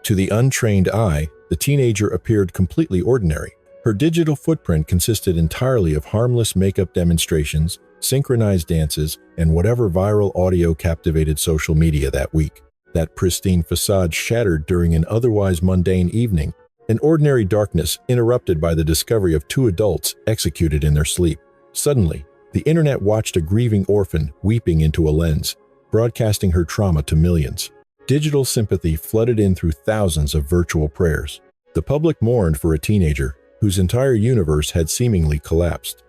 To the untrained eye, the teenager appeared completely ordinary. Her digital footprint consisted entirely of harmless makeup demonstrations, synchronized dances, and whatever viral audio captivated social media that week. That pristine facade shattered during an otherwise mundane evening, an ordinary darkness interrupted by the discovery of two adults executed in their sleep. Suddenly, the internet watched a grieving orphan weeping into a lens, broadcasting her trauma to millions. Digital sympathy flooded in through thousands of virtual prayers. The public mourned for a teenager whose entire universe had seemingly collapsed.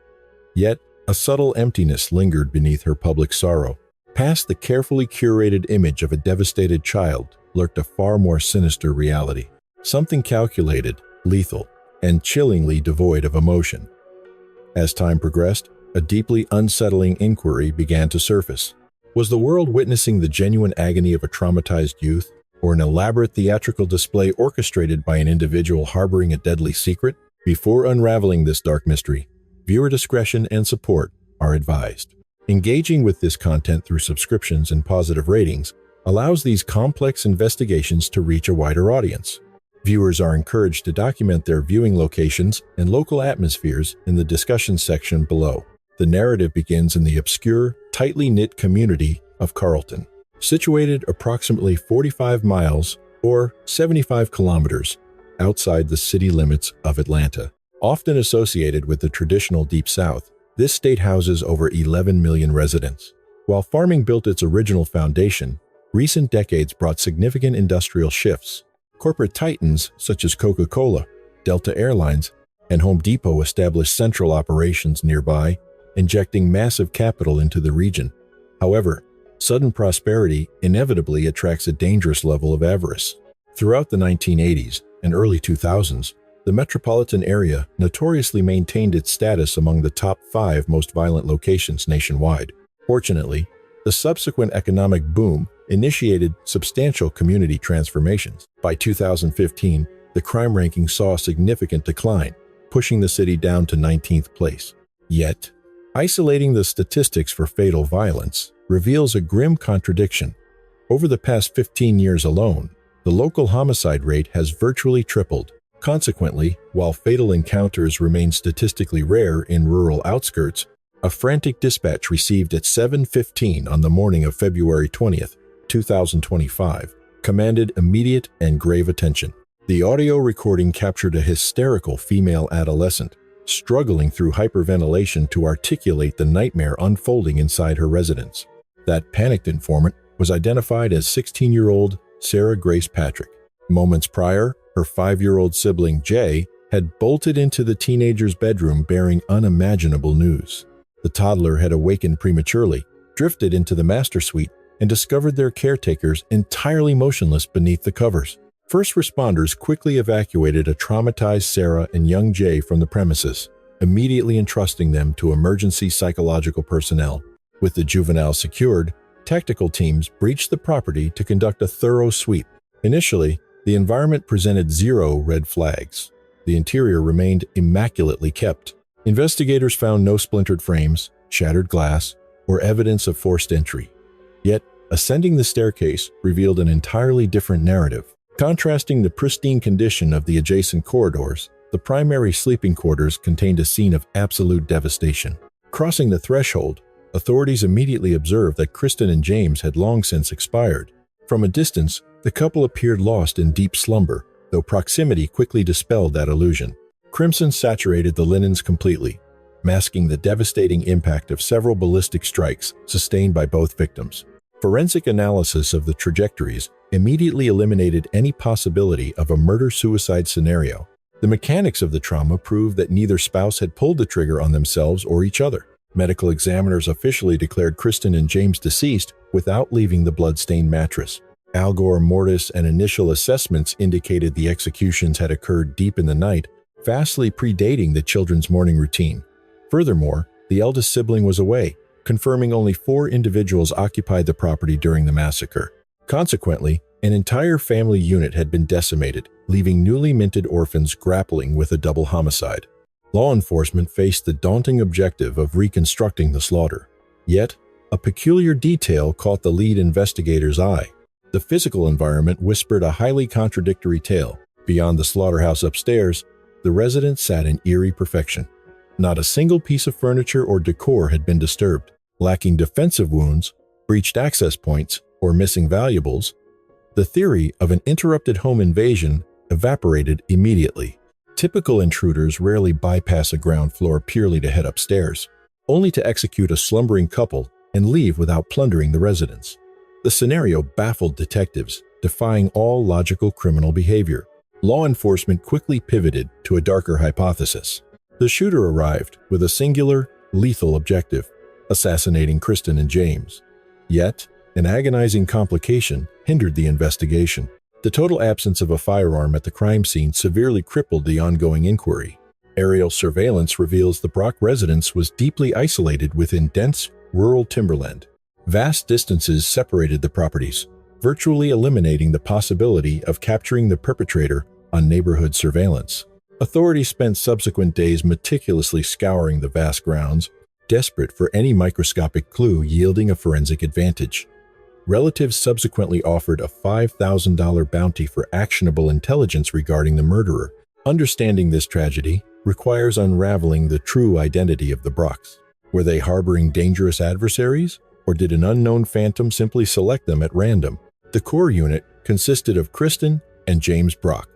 Yet, a subtle emptiness lingered beneath her public sorrow. Past the carefully curated image of a devastated child lurked a far more sinister reality. Something calculated, lethal, and chillingly devoid of emotion. As time progressed, a deeply unsettling inquiry began to surface. Was the world witnessing the genuine agony of a traumatized youth, or an elaborate theatrical display orchestrated by an individual harboring a deadly secret? Before unraveling this dark mystery, viewer discretion and support are advised. Engaging with this content through subscriptions and positive ratings allows these complex investigations to reach a wider audience. Viewers are encouraged to document their viewing locations and local atmospheres in the discussion section below. The narrative begins in the obscure, tightly knit community of Carlton, situated approximately 45 miles or 75 kilometers outside the city limits of Atlanta. Often associated with the traditional Deep South, this state houses over 11 million residents. While farming built its original foundation, recent decades brought significant industrial shifts. Corporate titans such as Coca-Cola, Delta Airlines, and Home Depot established central operations nearby, injecting massive capital into the region. However, sudden prosperity inevitably attracts a dangerous level of avarice. Throughout the 1980s and early 2000s, the metropolitan area notoriously maintained its status among the top 5 most violent locations nationwide. Fortunately, the subsequent economic boom initiated substantial community transformations. By 2015, the crime ranking saw a significant decline, pushing the city down to 19th place. Yet, isolating the statistics for fatal violence reveals a grim contradiction. Over the past 15 years alone, the local homicide rate has virtually tripled. Consequently, while fatal encounters remain statistically rare in rural outskirts, a frantic dispatch received at 7:15 on the morning of February 20th, 2025, commanded immediate and grave attention. The audio recording captured a hysterical female adolescent, struggling through hyperventilation to articulate the nightmare unfolding inside her residence. That panicked informant was identified as 16-year-old Sarah Grace Patrick. Moments prior, her 5-year-old sibling Jay had bolted into the teenager's bedroom bearing unimaginable news. The toddler had awakened prematurely, drifted into the master suite, and discovered their caretakers entirely motionless beneath the covers. First responders quickly evacuated a traumatized Sarah and young Jay from the premises, immediately entrusting them to emergency psychological personnel. With the juvenile secured, tactical teams breached the property to conduct a thorough sweep. Initially, the environment presented 0 red flags. The interior remained immaculately kept. Investigators found no splintered frames, shattered glass, or evidence of forced entry. Yet, ascending the staircase revealed an entirely different narrative. Contrasting the pristine condition of the adjacent corridors, the primary sleeping quarters contained a scene of absolute devastation. Crossing the threshold, authorities immediately observed that Kristen and James had long since expired. From a distance, the couple appeared lost in deep slumber, though proximity quickly dispelled that illusion. Crimson saturated the linens completely, masking the devastating impact of several ballistic strikes sustained by both victims. Forensic analysis of the trajectories immediately eliminated any possibility of a murder-suicide scenario. The mechanics of the trauma proved that neither spouse had pulled the trigger on themselves or each other. Medical examiners officially declared Kristen and James deceased without leaving the blood-stained mattress. Algor mortis and initial assessments indicated the executions had occurred deep in the night, vastly predating the children's morning routine. Furthermore, the eldest sibling was away, confirming only 4 individuals occupied the property during the massacre. Consequently, an entire family unit had been decimated, leaving newly minted orphans grappling with a double homicide. Law enforcement faced the daunting objective of reconstructing the slaughter. Yet, a peculiar detail caught the lead investigator's eye. The physical environment whispered a highly contradictory tale. Beyond the slaughterhouse upstairs, the residence sat in eerie perfection. Not a single piece of furniture or decor had been disturbed. Lacking defensive wounds, breached access points, or missing valuables, the theory of an interrupted home invasion evaporated immediately. Typical intruders rarely bypass a ground floor purely to head upstairs, only to execute a slumbering couple and leave without plundering the residence. The scenario baffled detectives, defying all logical criminal behavior. Law enforcement quickly pivoted to a darker hypothesis. The shooter arrived with a singular, lethal objective: assassinating Kristen and James. Yet, an agonizing complication hindered the investigation. The total absence of a firearm at the crime scene severely crippled the ongoing inquiry. Aerial surveillance reveals the Brock residence was deeply isolated within dense, rural timberland. Vast distances separated the properties, virtually eliminating the possibility of capturing the perpetrator on neighborhood surveillance. Authorities spent subsequent days meticulously scouring the vast grounds, desperate for any microscopic clue yielding a forensic advantage. Relatives subsequently offered a $5,000 bounty for actionable intelligence regarding the murderer. Understanding this tragedy requires unraveling the true identity of the Brocks. Were they harboring dangerous adversaries, or did an unknown phantom simply select them at random? The core unit consisted of Kristen and James Brock,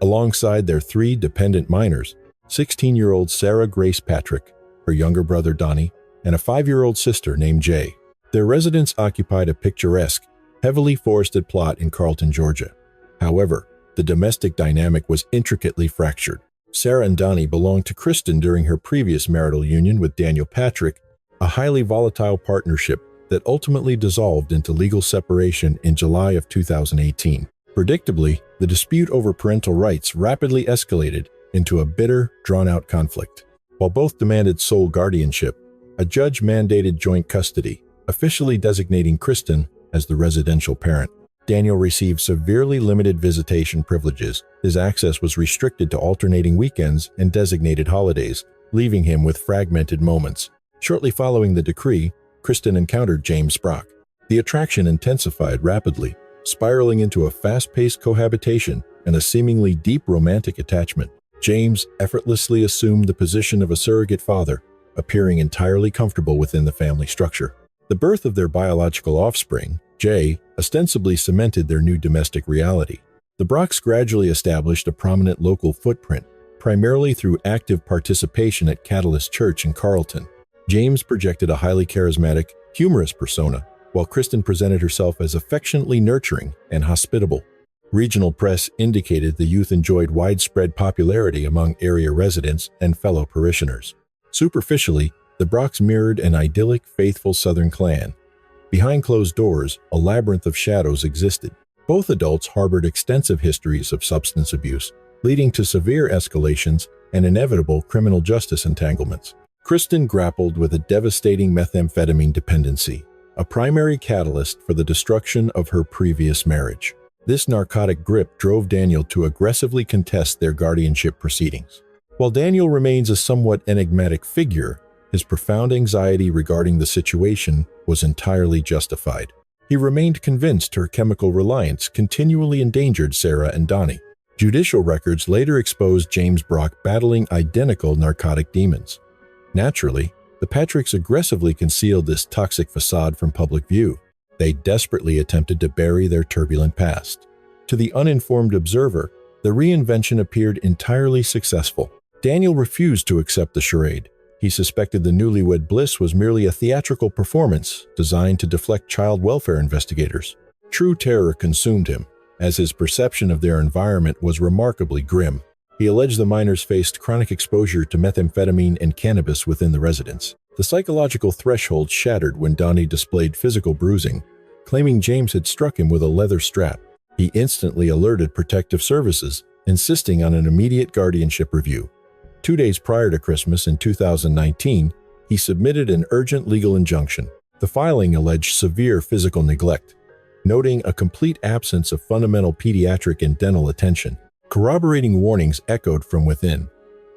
alongside their 3 dependent minors, 16-year-old Sarah Grace Patrick, her younger brother Donnie, and a 5-year-old sister named Jay. Their residence occupied a picturesque, heavily forested plot in Carlton, Georgia. However, the domestic dynamic was intricately fractured. Sarah and Donnie belonged to Kristen during her previous marital union with Daniel Patrick, a highly volatile partnership that ultimately dissolved into legal separation in July of 2018. Predictably, the dispute over parental rights rapidly escalated into a bitter, drawn-out conflict. While both demanded sole guardianship, a judge mandated joint custody, officially designating Kristen as the residential parent. Daniel received severely limited visitation privileges. His access was restricted to alternating weekends and designated holidays, leaving him with fragmented moments. Shortly following the decree, Kristen encountered James Brock. The attraction intensified rapidly, spiraling into a fast-paced cohabitation and a seemingly deep romantic attachment. James effortlessly assumed the position of a surrogate father, appearing entirely comfortable within the family structure. The birth of their biological offspring, Jay, ostensibly cemented their new domestic reality. The Brocks gradually established a prominent local footprint, primarily through active participation at Catalyst Church in Carlton. James projected a highly charismatic, humorous persona, while Kristen presented herself as affectionately nurturing and hospitable. Regional press indicated the youth enjoyed widespread popularity among area residents and fellow parishioners. Superficially, the Brocks mirrored an idyllic, faithful Southern clan. Behind closed doors, a labyrinth of shadows existed. Both adults harbored extensive histories of substance abuse, leading to severe escalations and inevitable criminal justice entanglements. Kristen grappled with a devastating methamphetamine dependency, a primary catalyst for the destruction of her previous marriage. This narcotic grip drove Daniel to aggressively contest their guardianship proceedings. While Daniel remains a somewhat enigmatic figure, his profound anxiety regarding the situation was entirely justified. He remained convinced her chemical reliance continually endangered Sarah and Donnie. Judicial records later exposed James Brock battling identical narcotic demons. Naturally, the Patricks aggressively concealed this toxic facade from public view. They desperately attempted to bury their turbulent past. To the uninformed observer, the reinvention appeared entirely successful. Daniel refused to accept the charade. He suspected the newlywed bliss was merely a theatrical performance designed to deflect child welfare investigators. True terror consumed him, as his perception of their environment was remarkably grim. He alleged the minors faced chronic exposure to methamphetamine and cannabis within the residence. The psychological threshold shattered when Donnie displayed physical bruising, claiming James had struck him with a leather strap. He instantly alerted protective services, insisting on an immediate guardianship review. 2 days prior to Christmas in 2019, he submitted an urgent legal injunction. The filing alleged severe physical neglect, noting a complete absence of fundamental pediatric and dental attention. Corroborating warnings echoed from within.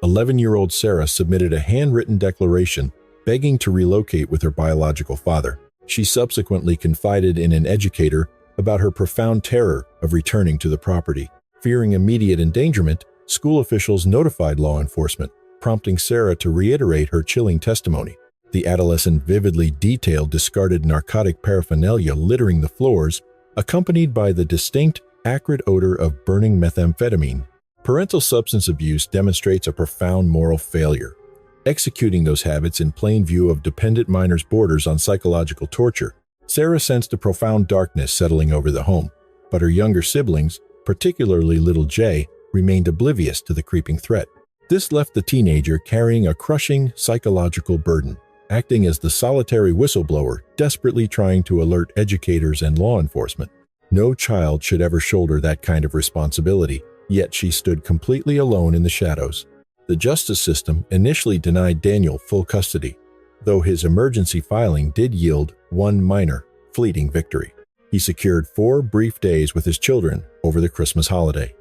11-year-old Sarah submitted a handwritten declaration begging to relocate with her biological father. She subsequently confided in an educator about her profound terror of returning to the property. Fearing immediate endangerment, school officials notified law enforcement, prompting Sarah to reiterate her chilling testimony. The adolescent vividly detailed discarded narcotic paraphernalia littering the floors, accompanied by the distinct, acrid odor of burning methamphetamine. Parental substance abuse demonstrates a profound moral failure. Executing those habits in plain view of dependent minors borders on psychological torture. Sarah sensed a profound darkness settling over the home, but her younger siblings, particularly little Jay, remained oblivious to the creeping threat. This left the teenager carrying a crushing psychological burden, acting as the solitary whistleblower desperately trying to alert educators and law enforcement. No child should ever shoulder that kind of responsibility, yet she stood completely alone in the shadows. The justice system initially denied Daniel full custody, though his emergency filing did yield one minor, fleeting victory. He secured 4 brief days with his children over the Christmas holiday.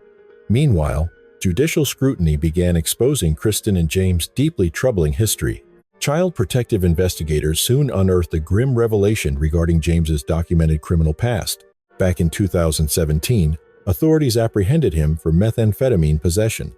Meanwhile, judicial scrutiny began exposing Kristen and James' deeply troubling history. Child protective investigators soon unearthed a grim revelation regarding James's documented criminal past. Back in 2017, authorities apprehended him for methamphetamine possession.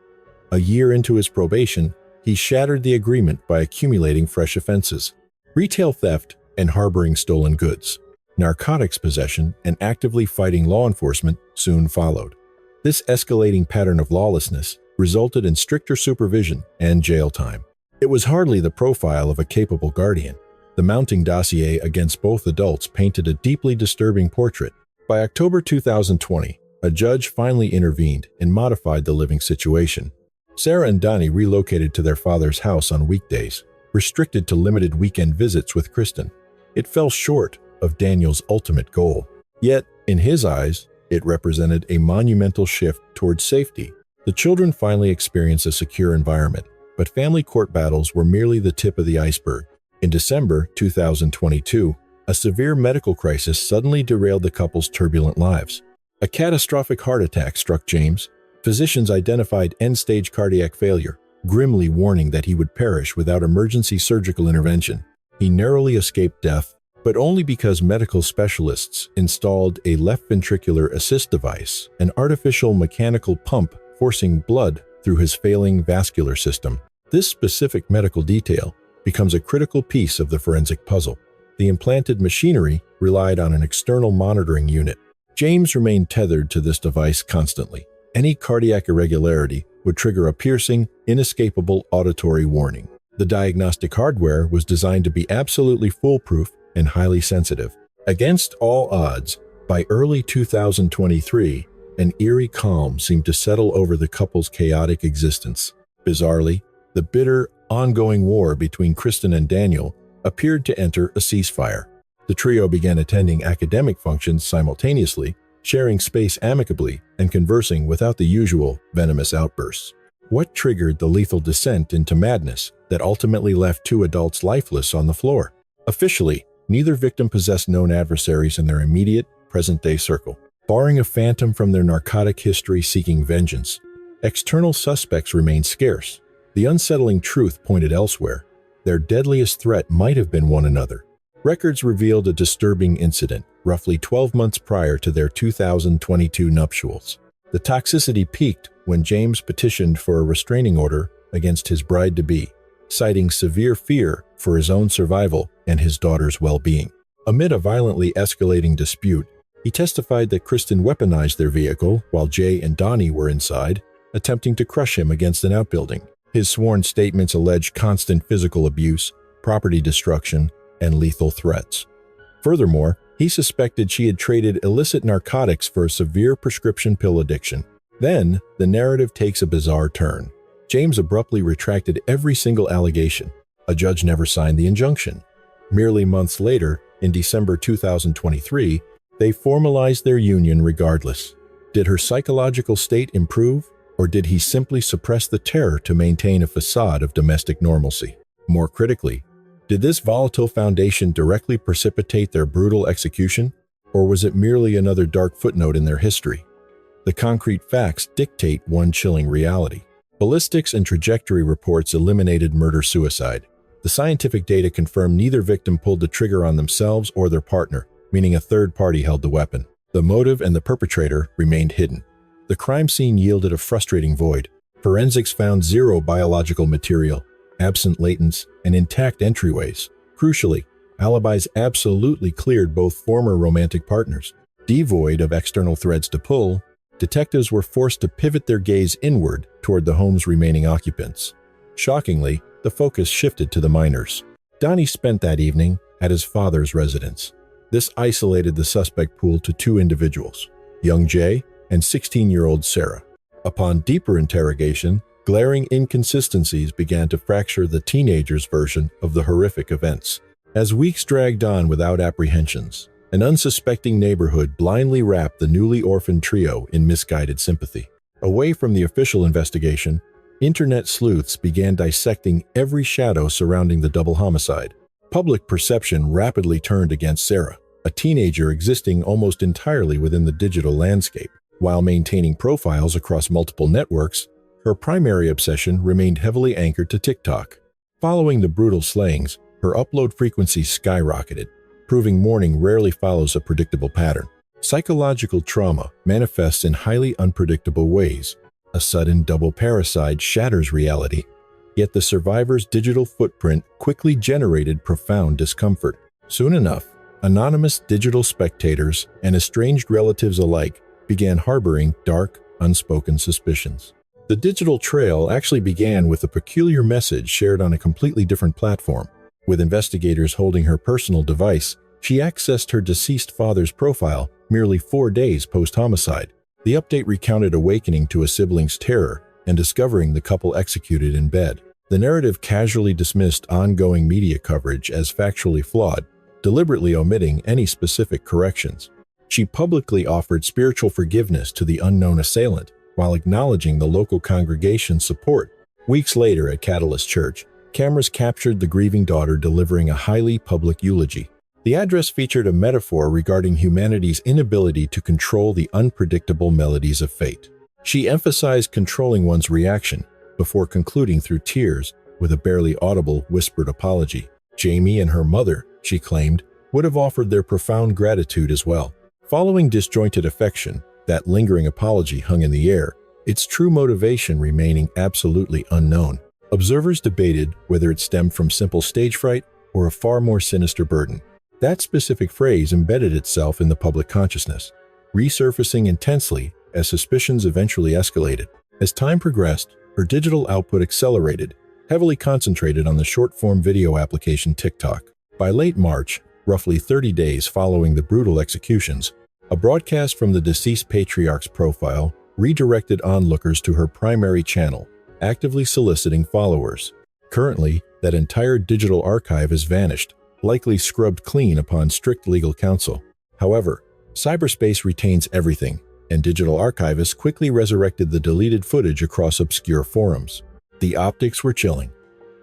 A year into his probation, he shattered the agreement by accumulating fresh offenses: retail theft and harboring stolen goods. Narcotics possession and actively fighting law enforcement soon followed. This escalating pattern of lawlessness resulted in stricter supervision and jail time. It was hardly the profile of a capable guardian. The mounting dossier against both adults painted a deeply disturbing portrait. By October 2020, a judge finally intervened and modified the living situation. Sarah and Donnie relocated to their father's house on weekdays, restricted to limited weekend visits with Kristen. It fell short of Daniel's ultimate goal. Yet, in his eyes, it represented a monumental shift towards safety. The children finally experienced a secure environment, but family court battles were merely the tip of the iceberg. In December 2022, a severe medical crisis suddenly derailed the couple's turbulent lives. A catastrophic heart attack struck James. Physicians identified end-stage cardiac failure, grimly warning that he would perish without emergency surgical intervention. He narrowly escaped death, but only because medical specialists installed a left ventricular assist device, an artificial mechanical pump forcing blood through his failing vascular system. This specific medical detail becomes a critical piece of the forensic puzzle. The implanted machinery relied on an external monitoring unit. James remained tethered to this device constantly. Any cardiac irregularity would trigger a piercing, inescapable auditory warning. The diagnostic hardware was designed to be absolutely foolproof and highly sensitive. Against all odds, by early 2023, an eerie calm seemed to settle over the couple's chaotic existence. Bizarrely, the bitter, ongoing war between Kristen and Daniel appeared to enter a ceasefire. The trio began attending academic functions simultaneously, sharing space amicably and conversing without the usual venomous outbursts. What triggered the lethal descent into madness that ultimately left 2 adults lifeless on the floor? Officially, neither victim possessed known adversaries in their immediate, present-day circle. Barring a phantom from their narcotic history seeking vengeance, external suspects remained scarce. The unsettling truth pointed elsewhere. Their deadliest threat might have been one another. Records revealed a disturbing incident roughly 12 months prior to their 2022 nuptials. The toxicity peaked when James petitioned for a restraining order against his bride-to-be, citing severe fear for his own survival and his daughter's well-being. Amid a violently escalating dispute, he testified that Kristen weaponized their vehicle while Jay and Donnie were inside, attempting to crush him against an outbuilding. His sworn statements alleged constant physical abuse, property destruction, and lethal threats. Furthermore, he suspected she had traded illicit narcotics for a severe prescription pill addiction. Then, the narrative takes a bizarre turn. James abruptly retracted every single allegation. A judge never signed the injunction. Merely months later, in December 2023, they formalized their union regardless. Did her psychological state improve, or did he simply suppress the terror to maintain a facade of domestic normalcy? More critically, did this volatile foundation directly precipitate their brutal execution, or was it merely another dark footnote in their history? The concrete facts dictate one chilling reality. Ballistics and trajectory reports eliminated murder-suicide. The scientific data confirmed neither victim pulled the trigger on themselves or their partner, meaning a third party held the weapon. The motive and the perpetrator remained hidden. The crime scene yielded a frustrating void. Forensics found zero biological material, absent latents, and intact entryways. Crucially, alibis absolutely cleared both former romantic partners. Devoid of external threads to pull, detectives were forced to pivot their gaze inward toward the home's remaining occupants. Shockingly, the focus shifted to the minors. Donnie spent that evening at his father's residence. This isolated the suspect pool to two individuals, young Jay and 16-year-old Sarah. Upon deeper interrogation, glaring inconsistencies began to fracture the teenager's version of the horrific events. As weeks dragged on without apprehensions, an unsuspecting neighborhood blindly wrapped the newly orphaned trio in misguided sympathy. Away from the official investigation, internet sleuths began dissecting every shadow surrounding the double homicide. Public perception rapidly turned against Sarah, a teenager existing almost entirely within the digital landscape. While maintaining profiles across multiple networks, her primary obsession remained heavily anchored to TikTok. Following the brutal slayings, her upload frequency skyrocketed, proving mourning rarely follows a predictable pattern. Psychological trauma manifests in highly unpredictable ways. A sudden double parricide shatters reality, yet the survivor's digital footprint quickly generated profound discomfort. Soon enough, anonymous digital spectators and estranged relatives alike began harboring dark, unspoken suspicions. The digital trail actually began with a peculiar message shared on a completely different platform. With investigators holding her personal device, she accessed her deceased father's profile merely 4 days post-homicide. The update recounted awakening to a sibling's terror and discovering the couple executed in bed. The narrative casually dismissed ongoing media coverage as factually flawed, deliberately omitting any specific corrections. She publicly offered spiritual forgiveness to the unknown assailant while acknowledging the local congregation's support. Weeks later at Catalyst Church, cameras captured the grieving daughter delivering a highly public eulogy. The address featured a metaphor regarding humanity's inability to control the unpredictable melodies of fate. She emphasized controlling one's reaction before concluding through tears with a barely audible whispered apology. Jamie and her mother, she claimed, would have offered their profound gratitude as well. Following disjointed affection, that lingering apology hung in the air, its true motivation remaining absolutely unknown. Observers debated whether it stemmed from simple stage fright or a far more sinister burden. That specific phrase embedded itself in the public consciousness, resurfacing intensely as suspicions eventually escalated. As time progressed, her digital output accelerated, heavily concentrated on the short-form video application TikTok. By late March, roughly 30 days following the brutal executions, a broadcast from the deceased patriarch's profile redirected onlookers to her primary channel, actively soliciting followers. Currently, that entire digital archive has vanished, likely scrubbed clean upon strict legal counsel. However, cyberspace retains everything, and digital archivists quickly resurrected the deleted footage across obscure forums. The optics were chilling.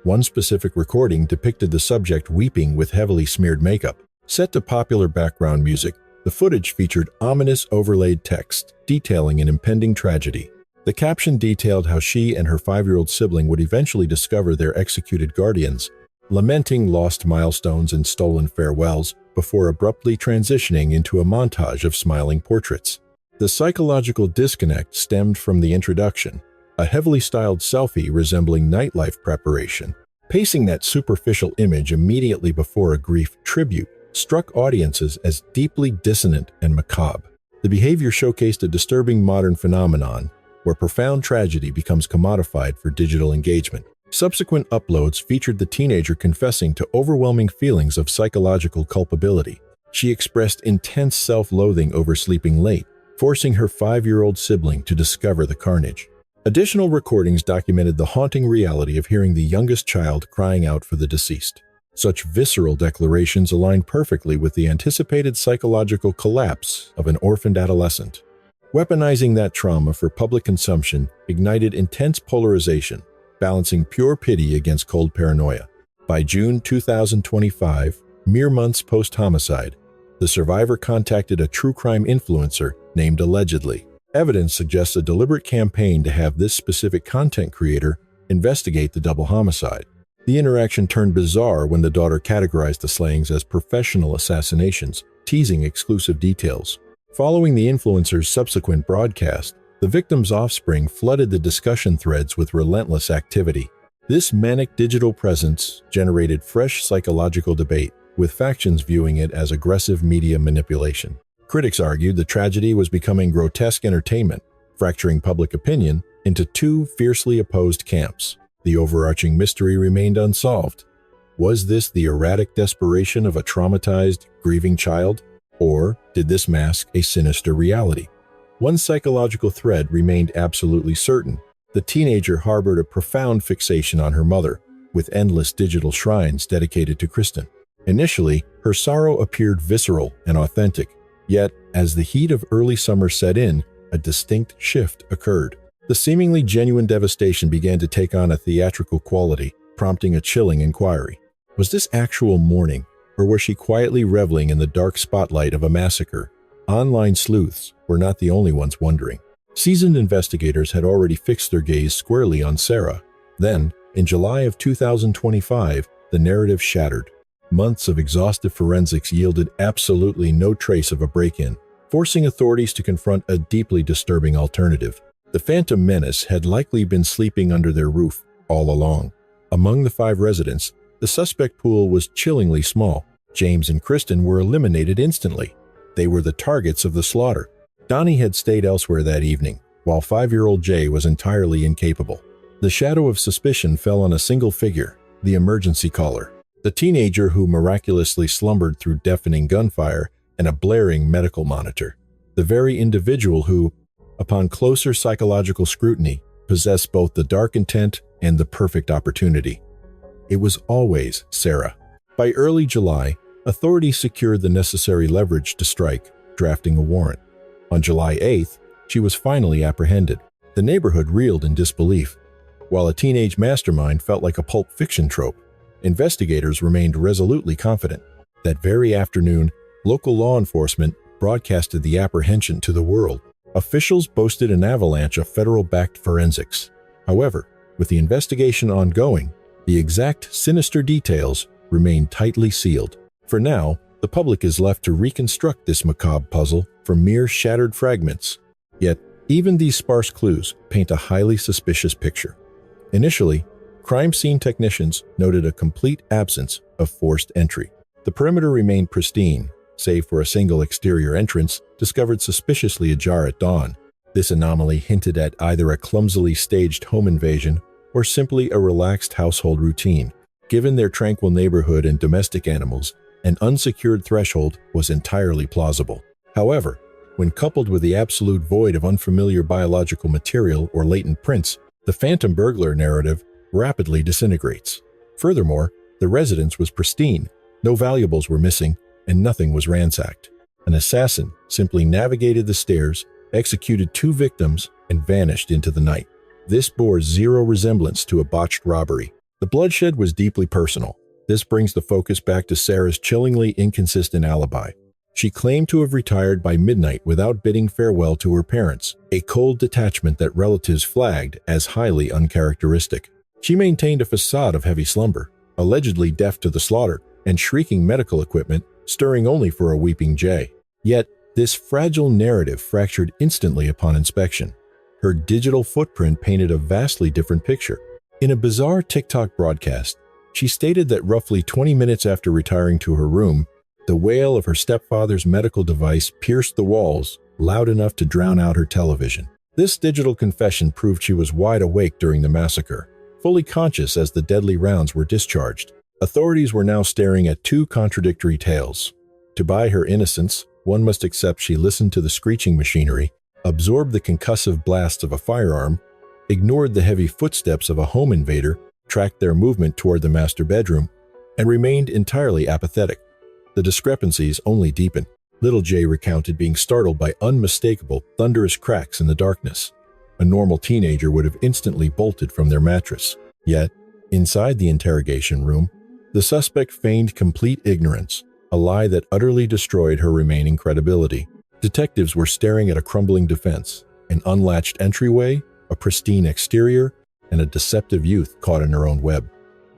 One specific recording depicted the subject weeping with heavily smeared makeup. Set to popular background music, the footage featured ominous overlaid text detailing an impending tragedy. The caption detailed how she and her 5-year-old sibling would eventually discover their executed guardians, lamenting lost milestones and stolen farewells before abruptly transitioning into a montage of smiling portraits. The psychological disconnect stemmed from the introduction, a heavily styled selfie resembling nightlife preparation. Pacing that superficial image immediately before a grief tribute struck audiences as deeply dissonant and macabre. The behavior showcased a disturbing modern phenomenon where profound tragedy becomes commodified for digital engagement. Subsequent uploads featured the teenager confessing to overwhelming feelings of psychological culpability. She expressed intense self-loathing over sleeping late, forcing her 5-year-old sibling to discover the carnage. Additional recordings documented the haunting reality of hearing the youngest child crying out for the deceased. Such visceral declarations aligned perfectly with the anticipated psychological collapse of an orphaned adolescent. Weaponizing that trauma for public consumption ignited intense polarization, balancing pure pity against cold paranoia. By June 2025, mere months post-homicide, the survivor contacted a true crime influencer named Allegedly. Evidence suggests a deliberate campaign to have this specific content creator investigate the double homicide. The interaction turned bizarre when the daughter categorized the slayings as professional assassinations, teasing exclusive details. Following the influencer's subsequent broadcast, the victim's offspring flooded the discussion threads with relentless activity. This manic digital presence generated fresh psychological debate, with factions viewing it as aggressive media manipulation. Critics argued the tragedy was becoming grotesque entertainment, fracturing public opinion into two fiercely opposed camps. The overarching mystery remained unsolved. Was this the erratic desperation of a traumatized, grieving child? Or did this mask a sinister reality? One psychological thread remained absolutely certain. The teenager harbored a profound fixation on her mother, with endless digital shrines dedicated to Kristen. Initially, her sorrow appeared visceral and authentic, yet as the heat of early summer set in, a distinct shift occurred. The seemingly genuine devastation began to take on a theatrical quality, prompting a chilling inquiry. Was this actual mourning, or was she quietly reveling in the dark spotlight of a massacre? Online sleuths were not the only ones wondering. Seasoned investigators had already fixed their gaze squarely on Sarah. Then, in July of 2025, the narrative shattered. Months of exhaustive forensics yielded absolutely no trace of a break-in, forcing authorities to confront a deeply disturbing alternative. The Phantom Menace had likely been sleeping under their roof all along. Among the 5 residents, the suspect pool was chillingly small. James and Kristen were eliminated instantly. They were the targets of the slaughter. Donnie had stayed elsewhere that evening, while 5-year-old Jay was entirely incapable. The shadow of suspicion fell on a single figure, the emergency caller, the teenager who miraculously slumbered through deafening gunfire and a blaring medical monitor, the very individual who, upon closer psychological scrutiny, possessed both the dark intent and the perfect opportunity. It was always Sarah. By early July, authorities secured the necessary leverage to strike, drafting a warrant. On July 8th, she was finally apprehended. The neighborhood reeled in disbelief. While a teenage mastermind felt like a Pulp Fiction trope, investigators remained resolutely confident. That very afternoon, local law enforcement broadcasted the apprehension to the world. Officials boasted an avalanche of federal-backed forensics. However, with the investigation ongoing, the exact sinister details remain tightly sealed. For now, the public is left to reconstruct this macabre puzzle from mere shattered fragments. Yet, even these sparse clues paint a highly suspicious picture. Initially, crime scene technicians noted a complete absence of forced entry. The perimeter remained pristine, save for a single exterior entrance discovered suspiciously ajar at dawn. This anomaly hinted at either a clumsily staged home invasion or simply a relaxed household routine. Given their tranquil neighborhood and domestic animals, an unsecured threshold was entirely plausible. However, when coupled with the absolute void of unfamiliar biological material or latent prints, the phantom burglar narrative rapidly disintegrates. Furthermore, the residence was pristine, no valuables were missing, and nothing was ransacked. An assassin simply navigated the stairs, executed 2 victims, and vanished into the night. This bore zero resemblance to a botched robbery. The bloodshed was deeply personal. This brings the focus back to Sarah's chillingly inconsistent alibi. She claimed to have retired by midnight without bidding farewell to her parents, a cold detachment that relatives flagged as highly uncharacteristic. She maintained a facade of heavy slumber, allegedly deaf to the slaughter, and shrieking medical equipment, stirring only for a weeping Jay. Yet, this fragile narrative fractured instantly upon inspection. Her digital footprint painted a vastly different picture. In a bizarre TikTok broadcast, she stated that roughly 20 minutes after retiring to her room, the wail of her stepfather's medical device pierced the walls, loud enough to drown out her television. This digital confession proved she was wide awake during the massacre, fully conscious as the deadly rounds were discharged. Authorities were now staring at 2 contradictory tales. To buy her innocence, one must accept she listened to the screeching machinery, absorbed the concussive blast of a firearm, ignored the heavy footsteps of a home invader, tracked their movement toward the master bedroom, and remained entirely apathetic. The discrepancies only deepened. Little Jay recounted being startled by unmistakable, thunderous cracks in the darkness. A normal teenager would have instantly bolted from their mattress. Yet, inside the interrogation room, the suspect feigned complete ignorance, a lie that utterly destroyed her remaining credibility. Detectives were staring at a crumbling defense, an unlatched entryway, a pristine exterior, and a deceptive youth caught in her own web.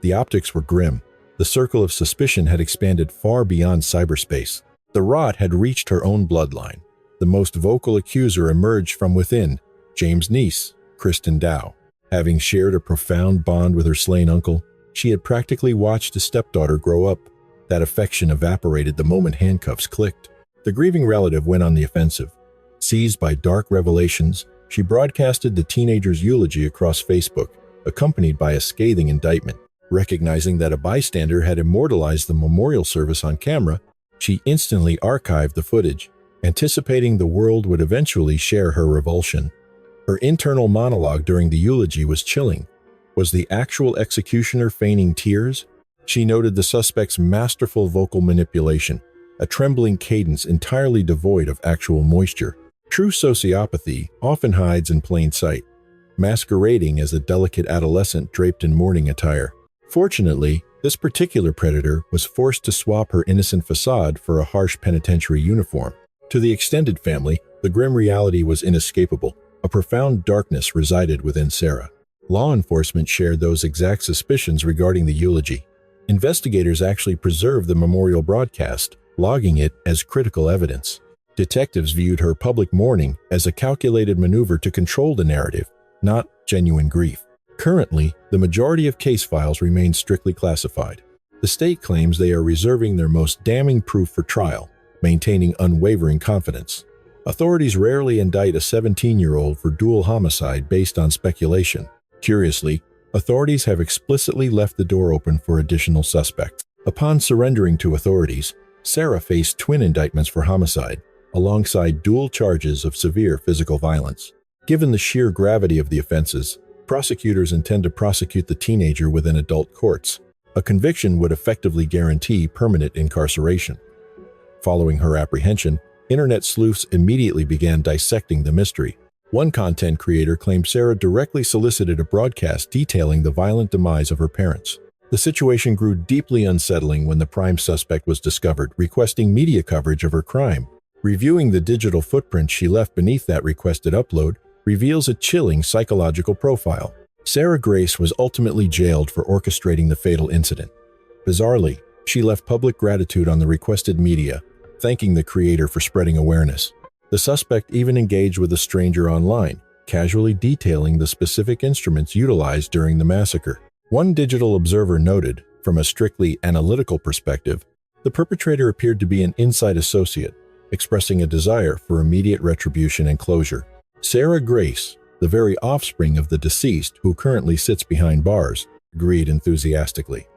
The optics were grim. The circle of suspicion had expanded far beyond cyberspace. The rot had reached her own bloodline. the most vocal accuser emerged from within, James' niece, Kristen Dao. Having shared a profound bond with her slain uncle, she had practically watched his stepdaughter grow up. That affection evaporated the moment handcuffs clicked. The grieving relative went on the offensive. Seized by dark revelations, she broadcasted the teenager's eulogy across Facebook, accompanied by a scathing indictment. Recognizing that a bystander had immortalized the memorial service on camera, she instantly archived the footage, anticipating the world would eventually share her revulsion. Her internal monologue during the eulogy was chilling. Was the actual executioner feigning tears? She noted the suspect's masterful vocal manipulation, a trembling cadence entirely devoid of actual moisture. True sociopathy often hides in plain sight, masquerading as a delicate adolescent draped in mourning attire. Fortunately, this particular predator was forced to swap her innocent facade for a harsh penitentiary uniform. To the extended family, the grim reality was inescapable. A profound darkness resided within Sarah. Law enforcement shared those exact suspicions regarding the eulogy. Investigators actually preserved the memorial broadcast, logging it as critical evidence. Detectives viewed her public mourning as a calculated maneuver to control the narrative, not genuine grief. Currently, the majority of case files remain strictly classified. The state claims they are reserving their most damning proof for trial, maintaining unwavering confidence. Authorities rarely indict a 17-year-old for dual homicide based on speculation. Curiously, authorities have explicitly left the door open for additional suspects. Upon surrendering to authorities, Sarah faced twin indictments for homicide, alongside dual charges of severe physical violence. Given the sheer gravity of the offenses, prosecutors intend to prosecute the teenager within adult courts. A conviction would effectively guarantee permanent incarceration. Following her apprehension, internet sleuths immediately began dissecting the mystery. One content creator claimed Sarah directly solicited a broadcast detailing the violent demise of her parents. The situation grew deeply unsettling when the prime suspect was discovered, requesting media coverage of her crime. Reviewing the digital footprint she left beneath that requested upload reveals a chilling psychological profile. Sarah Grace was ultimately jailed for orchestrating the fatal incident. Bizarrely, she left public gratitude on the requested media, thanking the creator for spreading awareness. The suspect even engaged with a stranger online, casually detailing the specific instruments utilized during the massacre. One digital observer noted, from a strictly analytical perspective, the perpetrator appeared to be an inside associate, expressing a desire for immediate retribution and closure. Sarah Grace, the very offspring of the deceased who currently sits behind bars, agreed enthusiastically.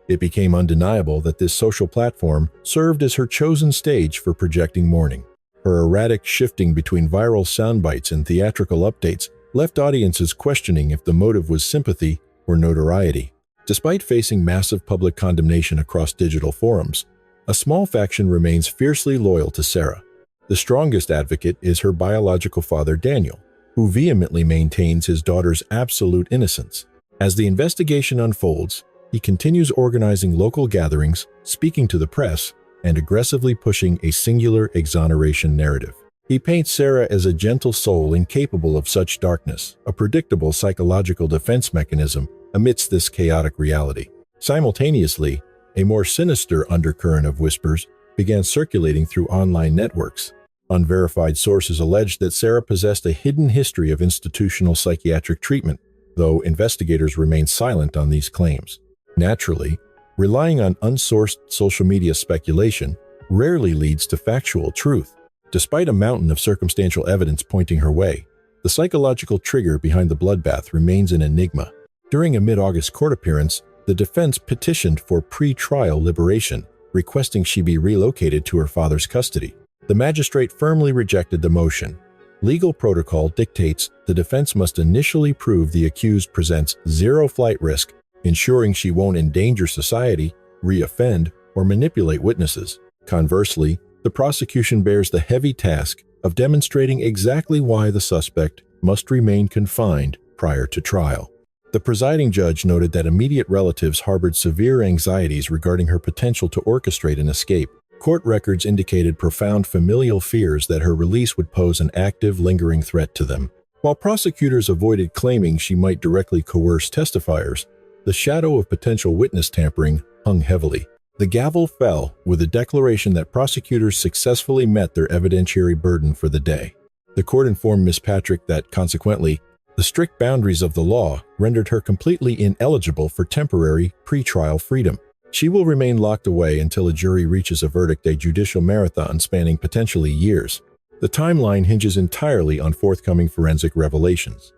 It became undeniable that this social platform served as her chosen stage for projecting mourning. Her erratic shifting between viral soundbites and theatrical updates left audiences questioning if the motive was sympathy or notoriety. Despite facing massive public condemnation across digital forums, a small faction remains fiercely loyal to Sarah. The strongest advocate is her biological father, Daniel, who vehemently maintains his daughter's absolute innocence. As the investigation unfolds, he continues organizing local gatherings, speaking to the press, and aggressively pushing a singular exoneration narrative. He paints Sarah as a gentle soul incapable of such darkness, a predictable psychological defense mechanism amidst this chaotic reality. Simultaneously, a more sinister undercurrent of whispers began circulating through online networks. Unverified sources alleged that Sarah possessed a hidden history of institutional psychiatric treatment, though investigators remain silent on these claims. Naturally, relying on unsourced social media speculation rarely leads to factual truth. Despite a mountain of circumstantial evidence pointing her way, the psychological trigger behind the bloodbath remains an enigma. During a mid-August court appearance, the defense petitioned for pre-trial liberation, requesting she be relocated to her father's custody. The magistrate firmly rejected the motion. Legal protocol dictates the defense must initially prove the accused presents zero flight risk, ensuring she won't endanger society, re-offend, or manipulate witnesses. Conversely, the prosecution bears the heavy task of demonstrating exactly why the suspect must remain confined prior to trial. The presiding judge noted that immediate relatives harbored severe anxieties regarding her potential to orchestrate an escape. Court records indicated profound familial fears that her release would pose an active, lingering threat to them. While prosecutors avoided claiming she might directly coerce testifiers, the shadow of potential witness tampering hung heavily. The gavel fell with a declaration that prosecutors successfully met their evidentiary burden for the day. The court informed Miss Patrick that, consequently, the strict boundaries of the law rendered her completely ineligible for temporary pretrial freedom. She will remain locked away until a jury reaches a verdict, a judicial marathon spanning potentially years. The timeline hinges entirely on forthcoming forensic revelations.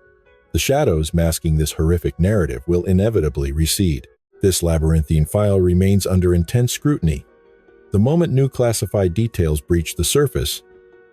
The shadows masking this horrific narrative will inevitably recede. This labyrinthine file remains under intense scrutiny. The moment new classified details breach the surface,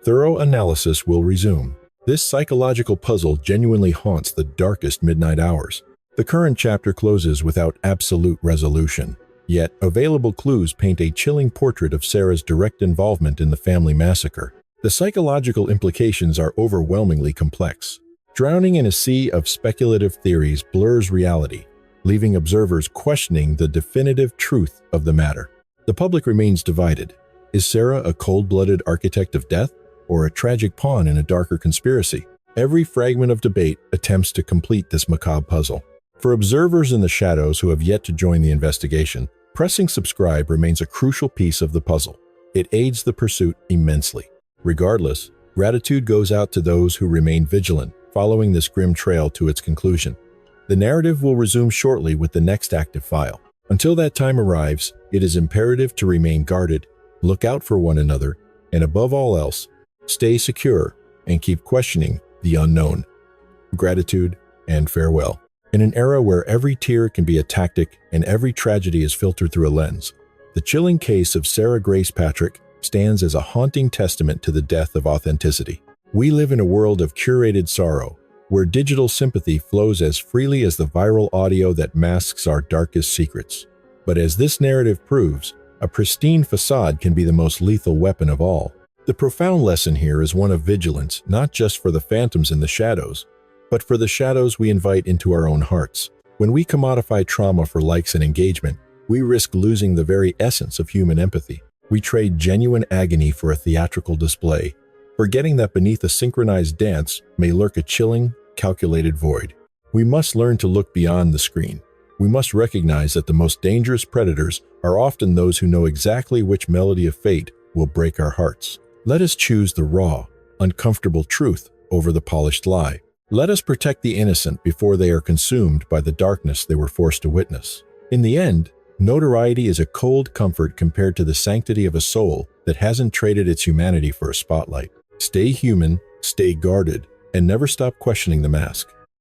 thorough analysis will resume. This psychological puzzle genuinely haunts the darkest midnight hours. The current chapter closes without absolute resolution, yet available clues paint a chilling portrait of Sarah's direct involvement in the family massacre. The psychological implications are overwhelmingly complex. Drowning in a sea of speculative theories blurs reality, leaving observers questioning the definitive truth of the matter. The public remains divided. Is Sarah a cold-blooded architect of death, or a tragic pawn in a darker conspiracy? Every fragment of debate attempts to complete this macabre puzzle. For observers in the shadows who have yet to join the investigation, pressing subscribe remains a crucial piece of the puzzle. It aids the pursuit immensely. Regardless, gratitude goes out to those who remain vigilant, following this grim trail to its conclusion. The narrative will resume shortly with the next active file. Until that time arrives, it is imperative to remain guarded, look out for one another, and above all else, stay secure and keep questioning the unknown. Gratitude and farewell. In an era where every tear can be a tactic and every tragedy is filtered through a lens, the chilling case of Sarah Grace Patrick stands as a haunting testament to the death of authenticity. We live in a world of curated sorrow, where digital sympathy flows as freely as the viral audio that masks our darkest secrets. But as this narrative proves, a pristine facade can be the most lethal weapon of all. The profound lesson here is one of vigilance, not just for the phantoms in the shadows, but for the shadows we invite into our own hearts. When we commodify trauma for likes and engagement, we risk losing the very essence of human empathy. We trade genuine agony for a theatrical display, forgetting that beneath a synchronized dance may lurk a chilling, calculated void. We must learn to look beyond the screen. We must recognize that the most dangerous predators are often those who know exactly which melody of fate will break our hearts. Let us choose the raw, uncomfortable truth over the polished lie. Let us protect the innocent before they are consumed by the darkness they were forced to witness. In the end, notoriety is a cold comfort compared to the sanctity of a soul that hasn't traded its humanity for a spotlight. Stay human, stay guarded, and never stop questioning the mask.